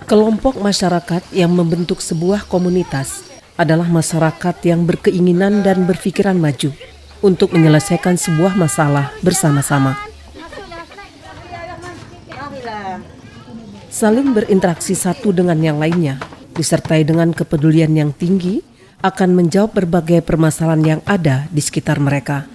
Kelompok masyarakat yang membentuk sebuah komunitas adalah masyarakat yang berkeinginan dan berpikiran maju untuk menyelesaikan sebuah masalah bersama-sama. Saling berinteraksi satu dengan yang lainnya, disertai dengan kepedulian yang tinggi, akan menjawab berbagai permasalahan yang ada di sekitar mereka.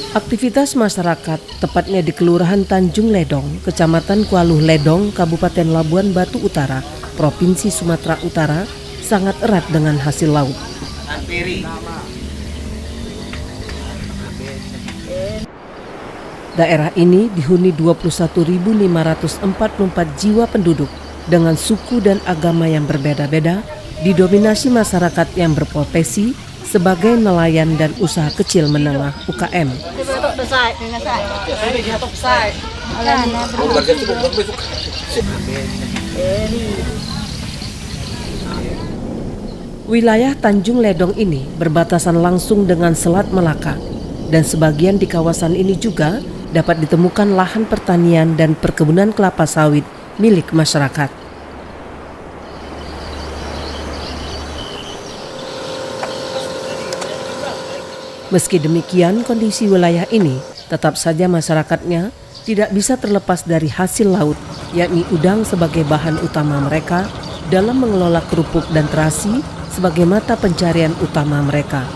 Aktivitas masyarakat, tepatnya di Kelurahan Tanjung Ledong, Kecamatan Kualuh Ledong, Kabupaten Labuan Batu Utara, Provinsi Sumatera Utara, sangat erat dengan hasil laut. Daerah ini dihuni 21.544 jiwa penduduk dengan suku dan agama yang berbeda-beda, didominasi masyarakat yang berprofesi sebagai nelayan dan usaha kecil menengah UKM. Wilayah Tanjung Ledong ini berbatasan langsung dengan Selat Melaka, dan sebagian di kawasan ini juga dapat ditemukan lahan pertanian dan perkebunan kelapa sawit milik masyarakat. Meski demikian, kondisi wilayah ini tetap saja masyarakatnya tidak bisa terlepas dari hasil laut, yakni udang sebagai bahan utama mereka dalam mengelola kerupuk dan terasi sebagai mata pencarian utama mereka.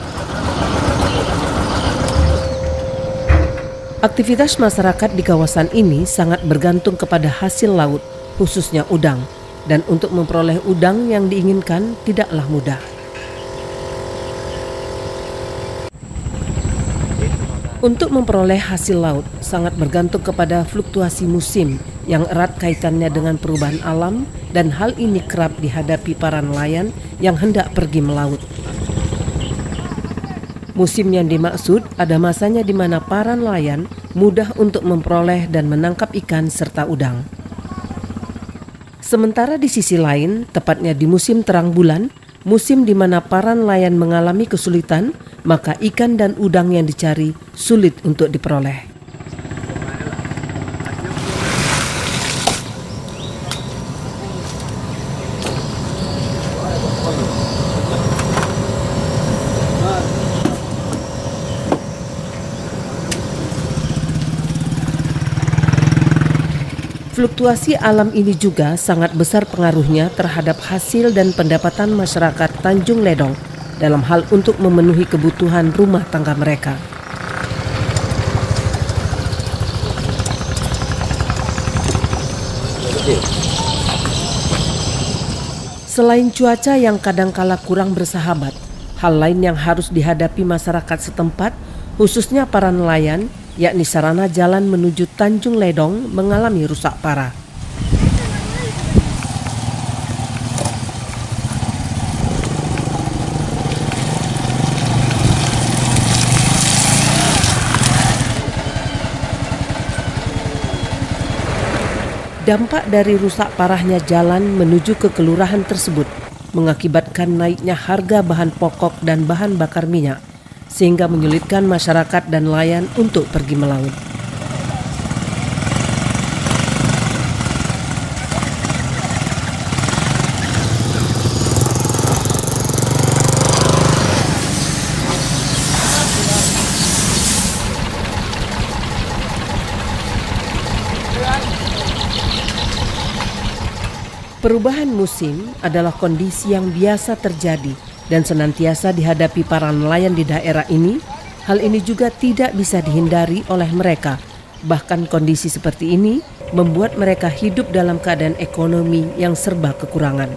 Aktivitas masyarakat di kawasan ini sangat bergantung kepada hasil laut, khususnya udang, dan untuk memperoleh udang yang diinginkan tidaklah mudah. Untuk memperoleh hasil laut sangat bergantung kepada fluktuasi musim yang erat kaitannya dengan perubahan alam, dan hal ini kerap dihadapi para nelayan yang hendak pergi melaut. Musim yang dimaksud ada masanya di mana para nelayan mudah untuk memperoleh dan menangkap ikan serta udang. Sementara di sisi lain, tepatnya di musim terang bulan, musim di mana para nelayan mengalami kesulitan, maka ikan dan udang yang dicari sulit untuk diperoleh. Fluktuasi alam ini juga sangat besar pengaruhnya terhadap hasil dan pendapatan masyarakat Tanjung Ledong dalam hal untuk memenuhi kebutuhan rumah tangga mereka. Selain cuaca yang kadangkala kurang bersahabat, hal lain yang harus dihadapi masyarakat setempat, khususnya para nelayan, yakni sarana jalan menuju Tanjung Ledong mengalami rusak parah. Dampak dari rusak parahnya jalan menuju ke kelurahan tersebut mengakibatkan naiknya harga bahan pokok dan bahan bakar minyak, sehingga menyulitkan masyarakat dan nelayan untuk pergi melaut. Perubahan musim adalah kondisi yang biasa terjadi dan senantiasa dihadapi para nelayan di daerah ini. Hal ini juga tidak bisa dihindari oleh mereka. Bahkan kondisi seperti ini membuat mereka hidup dalam keadaan ekonomi yang serba kekurangan.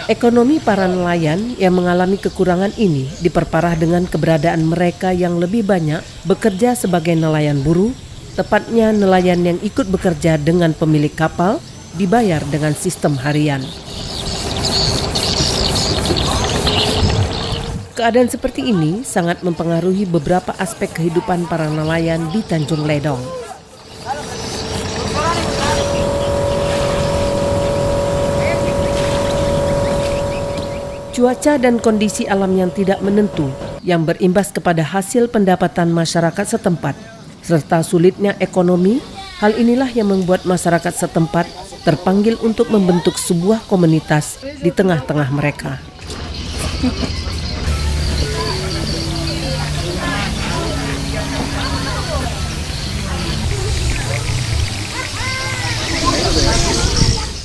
Ekonomi para nelayan yang mengalami kekurangan ini diperparah dengan keberadaan mereka yang lebih banyak bekerja sebagai nelayan buruh, tepatnya nelayan yang ikut bekerja dengan pemilik kapal, dibayar dengan sistem harian. Keadaan seperti ini sangat mempengaruhi beberapa aspek kehidupan para nelayan di Tanjung Ledong. Cuaca dan kondisi alam yang tidak menentu yang berimbas kepada hasil pendapatan masyarakat setempat, serta sulitnya ekonomi, hal inilah yang membuat masyarakat setempat terpanggil untuk membentuk sebuah komunitas di tengah-tengah mereka.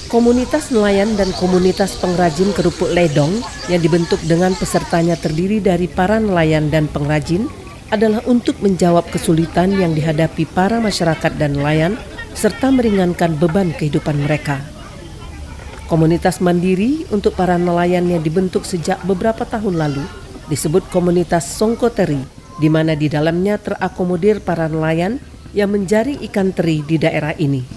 Komunitas nelayan dan komunitas pengrajin kerupuk ledong yang dibentuk dengan pesertanya terdiri dari para nelayan dan pengrajin adalah untuk menjawab kesulitan yang dihadapi para masyarakat dan nelayan serta meringankan beban kehidupan mereka. Komunitas mandiri untuk para nelayan yang dibentuk sejak beberapa tahun lalu disebut komunitas Songko Teri, di mana di dalamnya terakomodir para nelayan yang menjaring ikan teri di daerah ini.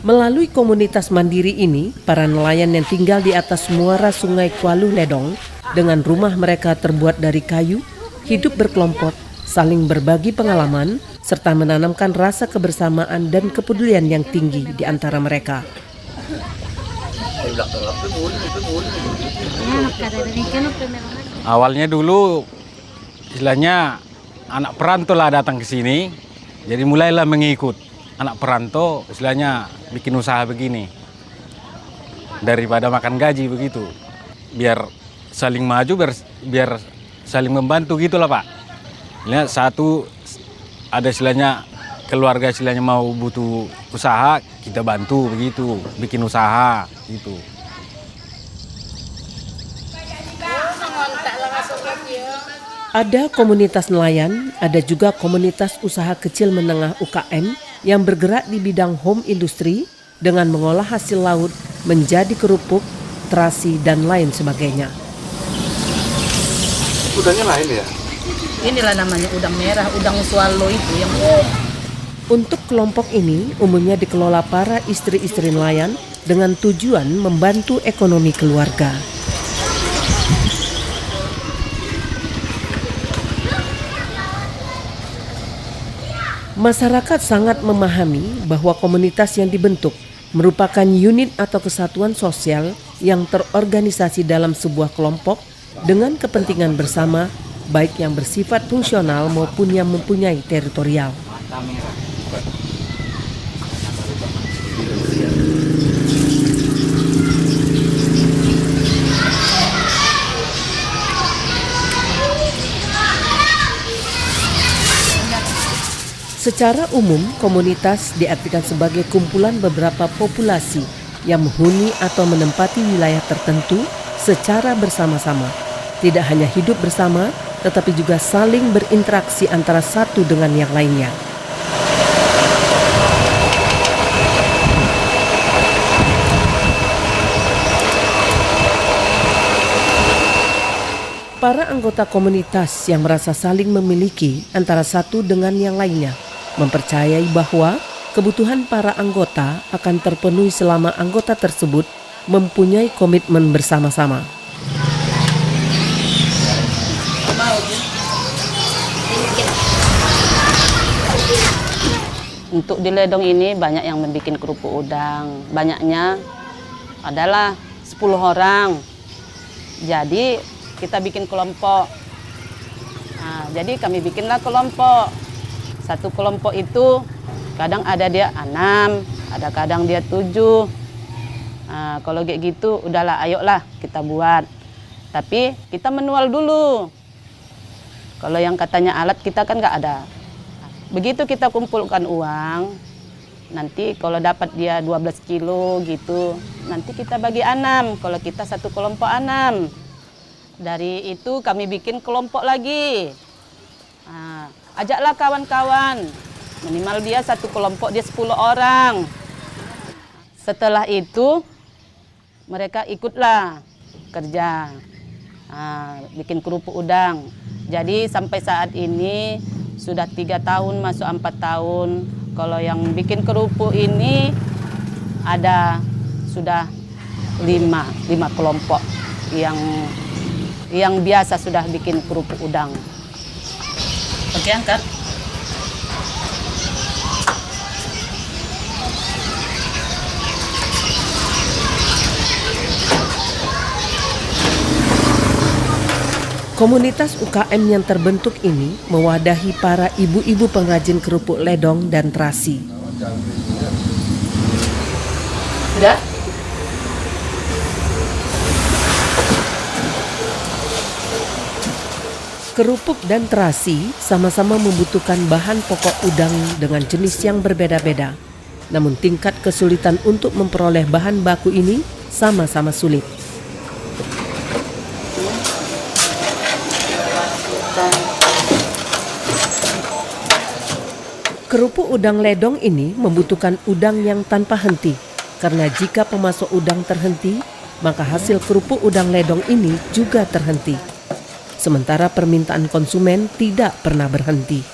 Melalui komunitas mandiri ini, para nelayan yang tinggal di atas muara Sungai Kualu Ledong dengan rumah mereka terbuat dari kayu, hidup berkelompok, saling berbagi pengalaman, serta menanamkan rasa kebersamaan dan kepedulian yang tinggi di antara mereka. Awalnya dulu, istilahnya anak perantau lah datang ke sini, jadi mulailah mengikut. Anak perantau istilahnya bikin usaha begini daripada makan gaji begitu, biar saling maju, biar saling membantu gitulah Pak. Lihat satu ada istilahnya keluarga istilahnya mau butuh usaha, kita bantu begitu, bikin usaha gitu. Ada komunitas nelayan, ada juga komunitas usaha kecil menengah UKM yang bergerak di bidang home industry dengan mengolah hasil laut menjadi kerupuk, terasi, dan lain sebagainya. Udangnya lain ya? Inilah namanya udang merah, udang swallow itu yang... Untuk kelompok ini umumnya dikelola para istri-istri nelayan dengan tujuan membantu ekonomi keluarga. Masyarakat sangat memahami bahwa komunitas yang dibentuk merupakan unit atau kesatuan sosial yang terorganisasi dalam sebuah kelompok dengan kepentingan bersama, baik yang bersifat fungsional maupun yang mempunyai teritorial. Secara umum, komunitas diartikan sebagai kumpulan beberapa populasi yang menghuni atau menempati wilayah tertentu secara bersama-sama. Tidak hanya hidup bersama, tetapi juga saling berinteraksi antara satu dengan yang lainnya. Para anggota komunitas yang merasa saling memiliki antara satu dengan yang lainnya mempercayai bahwa kebutuhan para anggota akan terpenuhi selama anggota tersebut mempunyai komitmen bersama-sama. Untuk di Ledong ini banyak yang membuat kerupuk udang. Banyaknya adalah 10 orang. Jadi kita bikin kelompok. Nah, jadi kami bikinlah kelompok. Satu kelompok itu kadang ada dia 6, ada kadang dia 7. Nah, kalau kayak gitu udahlah ayolah kita buat. Tapi kita manual dulu. Kalau yang katanya alat kita kan nggak ada. Begitu kita kumpulkan uang, nanti kalau dapat dia 12 kilo gitu, nanti kita bagi 6. Kalau kita satu kelompok 6. Dari itu kami bikin kelompok lagi. Nah, ajaklah kawan-kawan, minimal dia satu kelompok dia 10 orang. Setelah itu mereka ikutlah kerja, bikin kerupuk udang. Jadi sampai saat ini sudah 3 tahun masuk 4 tahun. Kalau yang bikin kerupuk ini ada sudah 5 kelompok yang biasa sudah bikin kerupuk udang. Oke, angkat. Komunitas UKM yang terbentuk ini mewadahi para ibu-ibu pengrajin kerupuk ledong dan terasi. Sudah? Kerupuk dan terasi sama-sama membutuhkan bahan pokok udang dengan jenis yang berbeda-beda. Namun tingkat kesulitan untuk memperoleh bahan baku ini sama-sama sulit. Kerupuk udang ledong ini membutuhkan udang yang tanpa henti, karena jika pemasok udang terhenti, maka hasil kerupuk udang ledong ini juga terhenti. Sementara permintaan konsumen tidak pernah berhenti.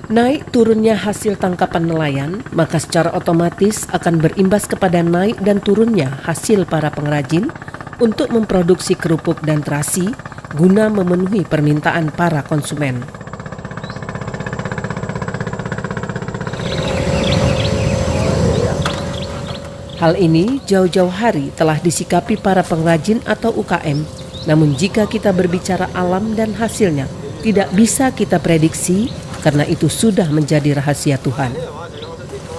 Naik turunnya hasil tangkapan nelayan, maka secara otomatis akan berimbas kepada naik dan turunnya hasil para pengrajin untuk memproduksi kerupuk dan terasi guna memenuhi permintaan para konsumen. Hal ini jauh-jauh hari telah disikapi para pengrajin atau UKM, namun jika kita berbicara alam dan hasilnya, tidak bisa kita prediksi karena itu sudah menjadi rahasia Tuhan.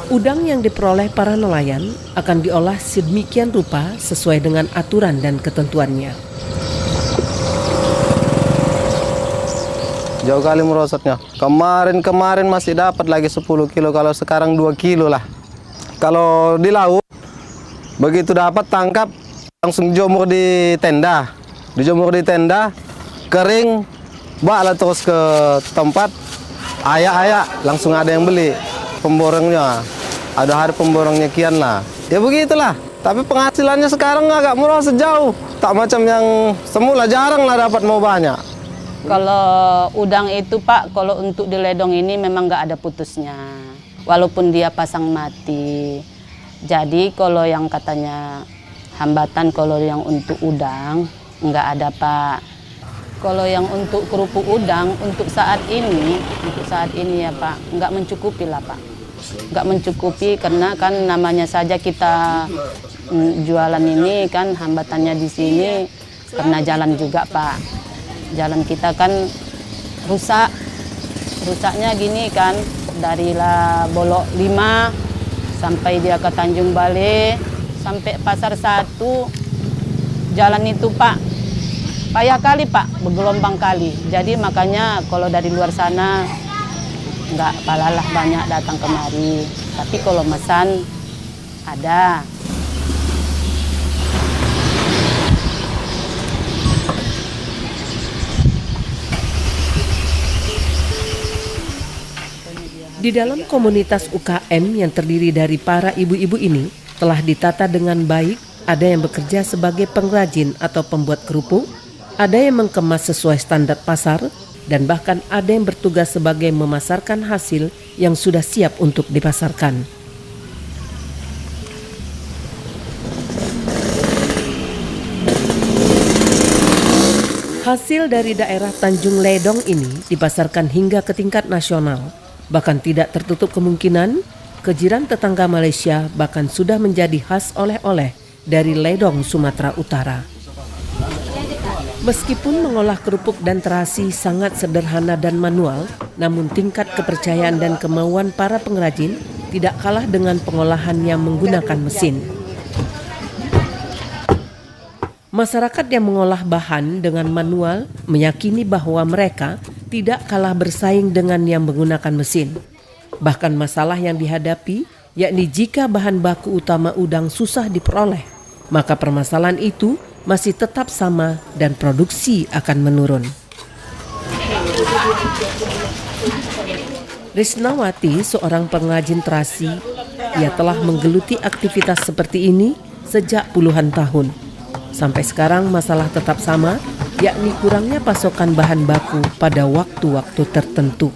Udang yang diperoleh para nelayan akan diolah sedemikian rupa sesuai dengan aturan dan ketentuannya. Jauh kali merosotnya. Kemarin masih dapat lagi 10 kilo, kalau sekarang 2 kilo lah. Kalau di laut, begitu dapat tangkap, langsung jemur di tenda. Dijemur di tenda, kering, bawa terus ke tempat, ayak-ayak, langsung ada yang beli. Pemborongnya, ada hari pemborongnya kian lah. Ya begitulah, tapi penghasilannya sekarang agak merosot jauh. Tak macam yang semula, jarang lah dapat mau banyak. Kalau udang itu Pak, kalau untuk di ledong ini memang nggak ada putusnya. Walaupun dia pasang mati. Jadi kalau yang katanya hambatan kalau yang untuk udang, nggak ada Pak. Kalau yang untuk kerupuk udang, untuk saat ini ya Pak, nggak mencukupi lah Pak. Nggak mencukupi karena kan namanya saja kita jualan ini kan hambatannya di sini karena jalan juga Pak. Jalan kita kan rusak. Rusaknya gini kan, dari Bolok 5 sampai dia ke Tanjung Balai, sampai Pasar 1, jalan itu Pak. Payah kali Pak, bergelombang kali. Jadi makanya kalau dari luar sana nggak palalah banyak datang kemari. Tapi kalau mesan ada. Di dalam komunitas UKM yang terdiri dari para ibu-ibu ini telah ditata dengan baik. Ada yang bekerja sebagai pengrajin atau pembuat kerupuk, ada yang mengemas sesuai standar pasar, dan bahkan ada yang bertugas sebagai memasarkan hasil yang sudah siap untuk dipasarkan. Hasil dari daerah Tanjung Ledong ini dipasarkan hingga ke tingkat nasional. Bahkan tidak tertutup kemungkinan kejiran tetangga Malaysia bahkan sudah menjadi khas oleh-oleh dari Ledong, Sumatera Utara. Meskipun mengolah kerupuk dan terasi sangat sederhana dan manual, namun tingkat kepercayaan dan kemauan para pengrajin tidak kalah dengan pengolahan yang menggunakan mesin. Masyarakat yang mengolah bahan dengan manual meyakini bahwa mereka tidak kalah bersaing dengan yang menggunakan mesin. Bahkan masalah yang dihadapi, yakni jika bahan baku utama udang susah diperoleh, maka permasalahan itu masih tetap sama dan produksi akan menurun. Risnawati, seorang pengrajin terasi, ia telah menggeluti aktivitas seperti ini sejak puluhan tahun. Sampai sekarang masalah tetap sama, yakni kurangnya pasokan bahan baku pada waktu-waktu tertentu.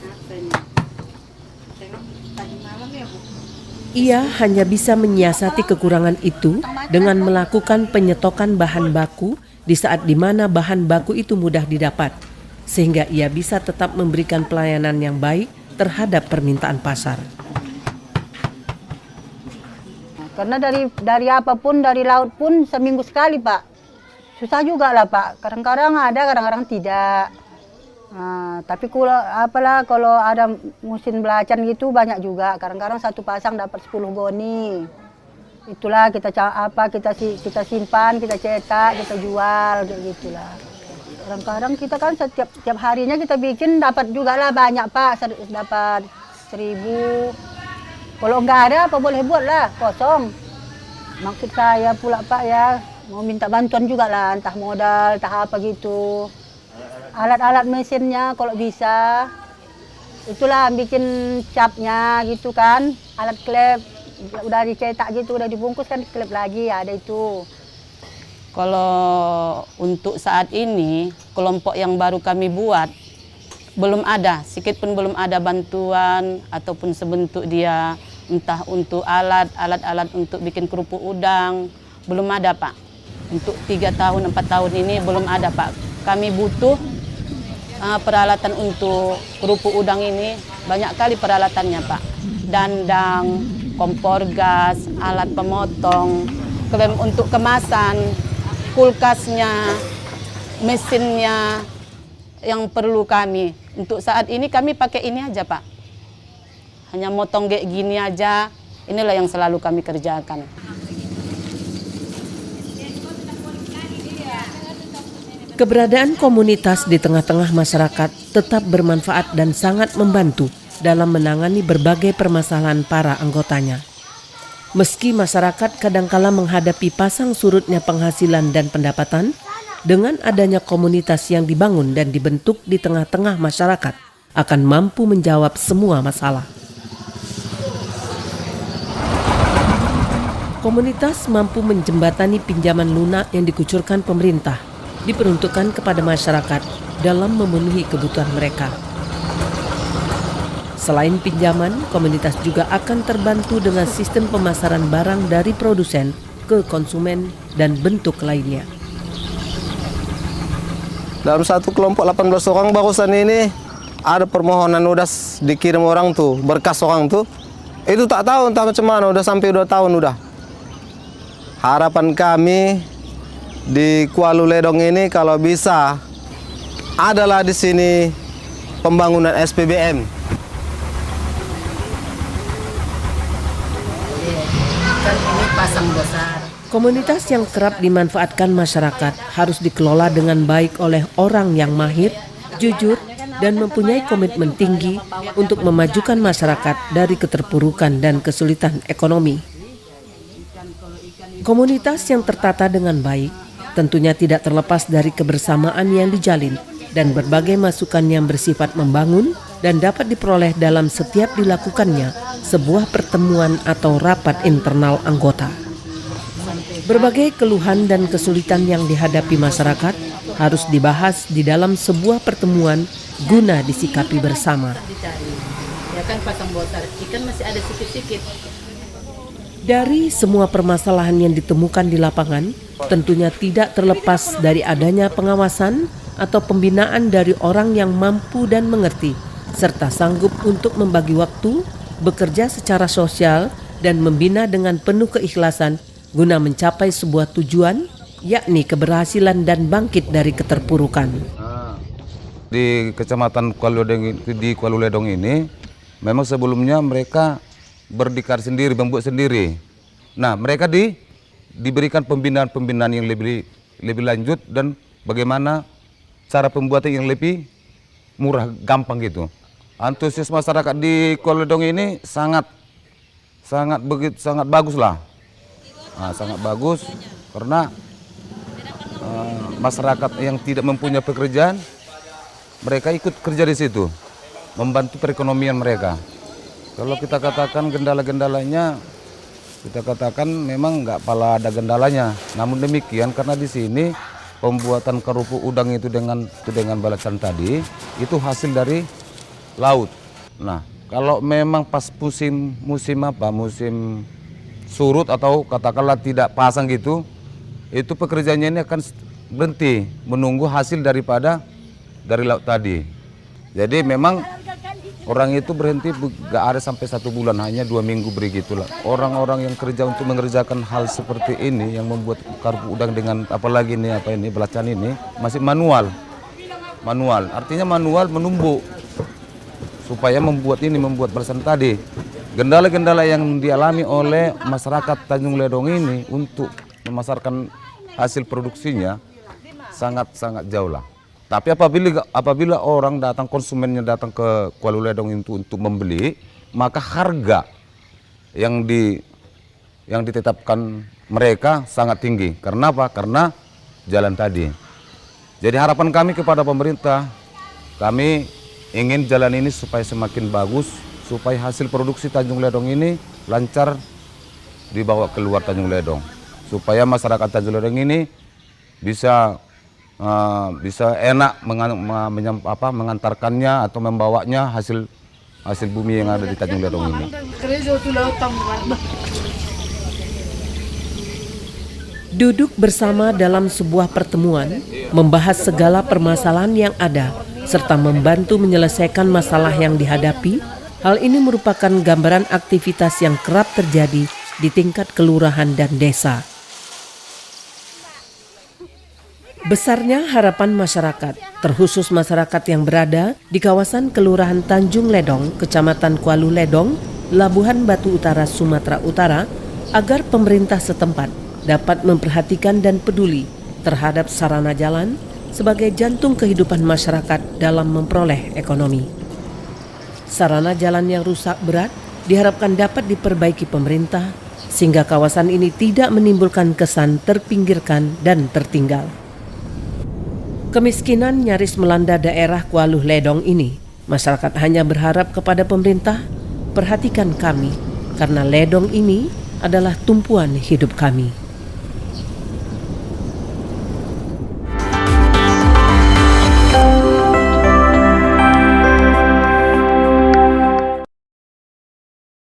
Ia hanya bisa menyiasati kekurangan itu dengan melakukan penyetokan bahan baku di di saat di mana bahan baku itu mudah didapat, sehingga ia bisa tetap memberikan pelayanan yang baik terhadap permintaan pasar. Karena dari apapun, dari laut pun seminggu sekali, Pak. Susah juga lah, Pak. Kadang-kadang ada, kadang-kadang tidak. Tapi kalau ada musim belacan gitu banyak juga. Kadang-kadang satu pasang dapat 10 goni. Itulah kita simpan, kita cetak, kita jual, kayak gitulah. Kadang-kadang kita kan setiap harinya kita bikin dapat juga lah banyak, Pak. Dapat 1000. Kalau enggak ada apa boleh buat lah, kosong. Maksud saya pula, Pak, ya mau minta bantuan juga lah, entah modal, entah apa gitu. Alat-alat mesinnya kalau bisa, itulah bikin capnya gitu kan, alat klep, udah dicetak gitu, udah dibungkus kan klep lagi, ada itu. Kalau untuk saat ini, kelompok yang baru kami buat, belum ada, sedikit pun belum ada bantuan ataupun sebentuk dia, entah untuk alat untuk bikin kerupuk udang, belum ada, Pak. Untuk 3 tahun, 4 tahun ini belum ada, Pak. Kami butuh peralatan untuk kerupuk udang ini, banyak kali peralatannya, Pak. Dandang, kompor gas, alat pemotong, klem untuk kemasan, kulkasnya, mesinnya yang perlu kami. Untuk saat ini kami pakai ini aja, Pak. Hanya motong kayak gini aja, inilah yang selalu kami kerjakan. Keberadaan komunitas di tengah-tengah masyarakat tetap bermanfaat dan sangat membantu dalam menangani berbagai permasalahan para anggotanya. Meski masyarakat kadangkala menghadapi pasang surutnya penghasilan dan pendapatan, dengan adanya komunitas yang dibangun dan dibentuk di tengah-tengah masyarakat akan mampu menjawab semua masalah. Komunitas mampu menjembatani pinjaman lunak yang dikucurkan pemerintah, diperuntukkan kepada masyarakat dalam memenuhi kebutuhan mereka. Selain pinjaman, komunitas juga akan terbantu dengan sistem pemasaran barang dari produsen ke konsumen dan bentuk lainnya. Dalam satu kelompok 18 orang barusan ini ada permohonan udah dikirim orang tuh, berkas orang tuh. Itu tak tahu entah macam mana, udah sampai 2 tahun udah. Harapan kami di Kuala Ledong ini kalau bisa adalah di sini pembangunan SPBM. Kan ini pasang besar. Komunitas yang kerap dimanfaatkan masyarakat harus dikelola dengan baik oleh orang yang mahir, jujur, dan mempunyai komitmen tinggi untuk memajukan masyarakat dari keterpurukan dan kesulitan ekonomi. Komunitas yang tertata dengan baik tentunya tidak terlepas dari kebersamaan yang dijalin dan berbagai masukan yang bersifat membangun dan dapat diperoleh dalam setiap dilakukannya sebuah pertemuan atau rapat internal anggota. Berbagai keluhan dan kesulitan yang dihadapi masyarakat harus dibahas di dalam sebuah pertemuan guna disikapi bersama. Ya kan pasang botar, ikan masih ada sedikit-sedikit. Dari semua permasalahan yang ditemukan di lapangan, tentunya tidak terlepas dari adanya pengawasan atau pembinaan dari orang yang mampu dan mengerti, serta sanggup untuk membagi waktu, bekerja secara sosial, dan membina dengan penuh keikhlasan guna mencapai sebuah tujuan, yakni keberhasilan dan bangkit dari keterpurukan. Di Kecamatan Kuala Ledong ini, memang sebelumnya mereka berdikar sendiri, membuat sendiri. Nah, mereka diberikan pembinaan yang lebih lanjut dan bagaimana cara pembuatan yang lebih murah, gampang gitu. Antusias masyarakat di Kuala Ledong ini sangat bagus lah. Nah, sangat bagus karena masyarakat yang tidak mempunyai pekerjaan, mereka ikut kerja di situ, membantu perekonomian mereka. Kalau kita katakan gendala-gendalanya, kita katakan memang nggak pala ada gendalanya. Namun demikian karena di sini pembuatan kerupuk udang itu dengan balasan tadi itu hasil dari laut. Nah, kalau memang pas musim surut atau katakanlah tidak pasang gitu, itu pekerjaannya ini akan berhenti menunggu hasil dari laut tadi. Jadi memang orang itu berhenti gak ada sampai 1 bulan, hanya 2 minggu begitulah. Orang-orang yang kerja untuk mengerjakan hal seperti ini, yang membuat karbu udang dengan apalagi ini belacan ini masih manual. Artinya manual menumbuk supaya membuat belacan tadi. Kendala-kendala yang dialami oleh masyarakat Tanjung Ledong ini untuk memasarkan hasil produksinya sangat-sangat jauh lah. Tapi apabila orang datang, konsumennya datang ke Kuala Ledong itu untuk membeli, maka harga yang ditetapkan mereka sangat tinggi. Karena apa? Karena jalan tadi. Jadi harapan kami kepada pemerintah, kami ingin jalan ini supaya semakin bagus, supaya hasil produksi Tanjung Ledong ini lancar dibawa keluar Tanjung Ledong, supaya masyarakat Tanjung Ledong ini bisa enak mengantarkannya atau membawanya hasil bumi yang ada di Tanjung Ledong ini. Duduk bersama dalam sebuah pertemuan, membahas segala permasalahan yang ada, serta membantu menyelesaikan masalah yang dihadapi. Hal ini merupakan gambaran aktivitas yang kerap terjadi di tingkat kelurahan dan desa. Besarnya harapan masyarakat, terkhusus masyarakat yang berada di kawasan Kelurahan Tanjung Ledong, Kecamatan Kuala Ledong, Labuhan Batu Utara, Sumatera Utara, agar pemerintah setempat dapat memperhatikan dan peduli terhadap sarana jalan sebagai jantung kehidupan masyarakat dalam memperoleh ekonomi. Sarana jalan yang rusak berat diharapkan dapat diperbaiki pemerintah sehingga kawasan ini tidak menimbulkan kesan terpinggirkan dan tertinggal. Kemiskinan nyaris melanda daerah Kuala Ledong ini. Masyarakat hanya berharap kepada pemerintah, perhatikan kami, karena Ledong ini adalah tumpuan hidup kami.